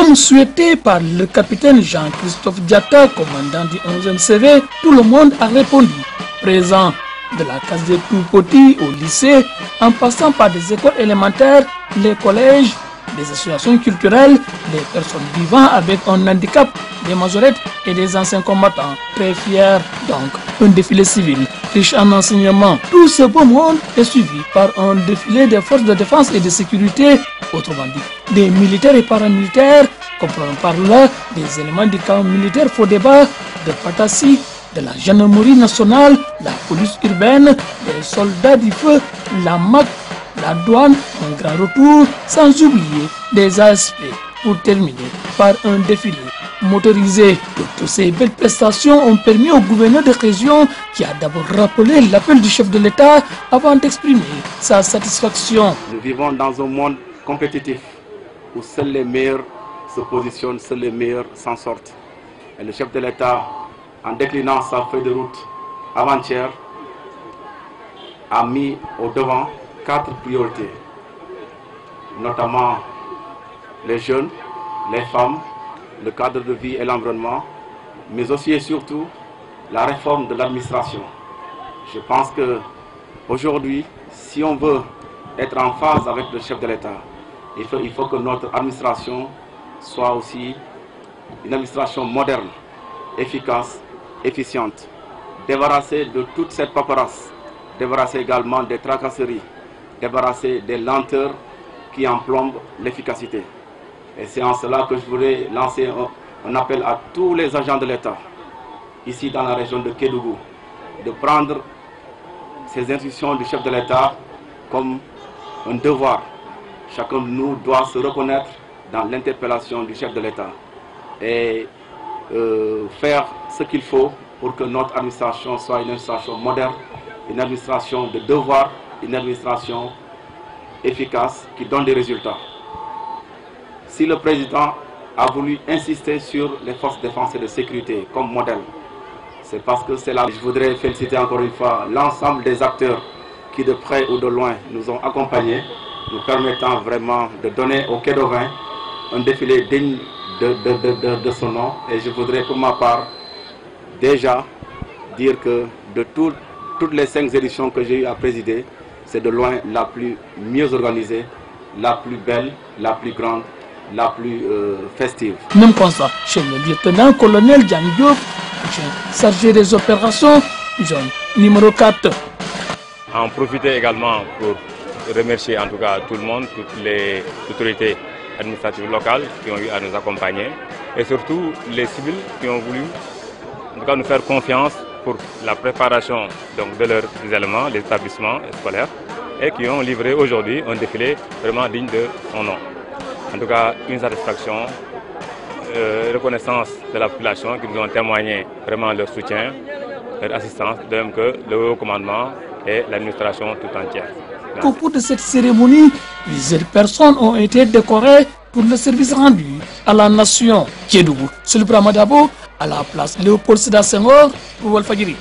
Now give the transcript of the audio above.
Comme souhaité par le capitaine Jean-Christophe Diatta, commandant du 11e CV, tout le monde a répondu présent. De la case des tout-petits au lycée, en passant par des écoles élémentaires, les collèges, des associations culturelles, des personnes vivant avec un handicap, des majorettes et des anciens combattants. Très fiers donc, un défilé civil, riche en enseignements. Tout ce beau monde est suivi par un défilé des forces de défense et de sécurité, autrement dit, des militaires et paramilitaires, comprenant par là des éléments du camp militaire Fodeba, de Patassi, de la gendarmerie nationale, la police urbaine, les soldats du feu, la MAC, la douane, un grand retour, sans oublier des ASP, pour terminer par un défilé motorisé. Toutes ces belles prestations ont permis au gouverneur de région, qui a d'abord rappelé l'appel du chef de l'État avant d'exprimer sa satisfaction. Nous vivons dans un monde compétitif où seuls les meilleurs se positionnent, seuls les meilleurs s'en sortent. Et le chef de l'État, en déclinant sa feuille de route avant-hier, a mis au devant 4 priorités, notamment les jeunes, les femmes, le cadre de vie et l'environnement, mais aussi et surtout la réforme de l'administration. Je pense qu'aujourd'hui, si on veut être en phase avec le chef de l'État, il faut que notre administration soit aussi une administration moderne, efficace, efficiente, débarrassée de toute cette paperasse, débarrassée également des tracasseries, débarrassée des lenteurs qui emplombent l'efficacité. Et c'est en cela que je voudrais lancer un appel à tous les agents de l'État, ici dans la région de Kédougou, de prendre ces instructions du chef de l'État comme un devoir. Chacun de nous doit se reconnaître dans l'interpellation du chef de l'État et faire ce qu'il faut pour que notre administration soit une administration moderne, une administration de devoir, une administration efficace qui donne des résultats. Si le président a voulu insister sur les forces de défense et de sécurité comme modèle, c'est parce que c'est là. Je voudrais féliciter encore une fois l'ensemble des acteurs qui de près ou de loin nous ont accompagnés, nous permettant vraiment de donner au Quai d'Oven un défilé digne de son nom. Et je voudrais pour ma part déjà dire que de toutes les 5 éditions que j'ai eu à présider, c'est de loin la plus mieux organisée, la plus belle, la plus grande, la plus festive. Même constat chez le lieutenant-colonel Dian Diop, chargé des opérations, zone numéro 4. En profiter également pour remercier en tout cas tout le monde, toutes les autorités administratives locales qui ont eu à nous accompagner et surtout les civils qui ont voulu en tout cas nous faire confiance pour la préparation donc, de leurs éléments, les établissements scolaires et qui ont livré aujourd'hui un défilé vraiment digne de son nom. En tout cas, une satisfaction, reconnaissance de la population qui nous ont témoigné vraiment leur soutien, leur assistance, de même que le haut commandement et l'administration tout entière. Au cours de cette cérémonie, plusieurs personnes ont été décorées pour le service rendu à la nation. Kédougou, Sulbra Madabo, à la place Léopold Sédar Senghor pour Walfadjri.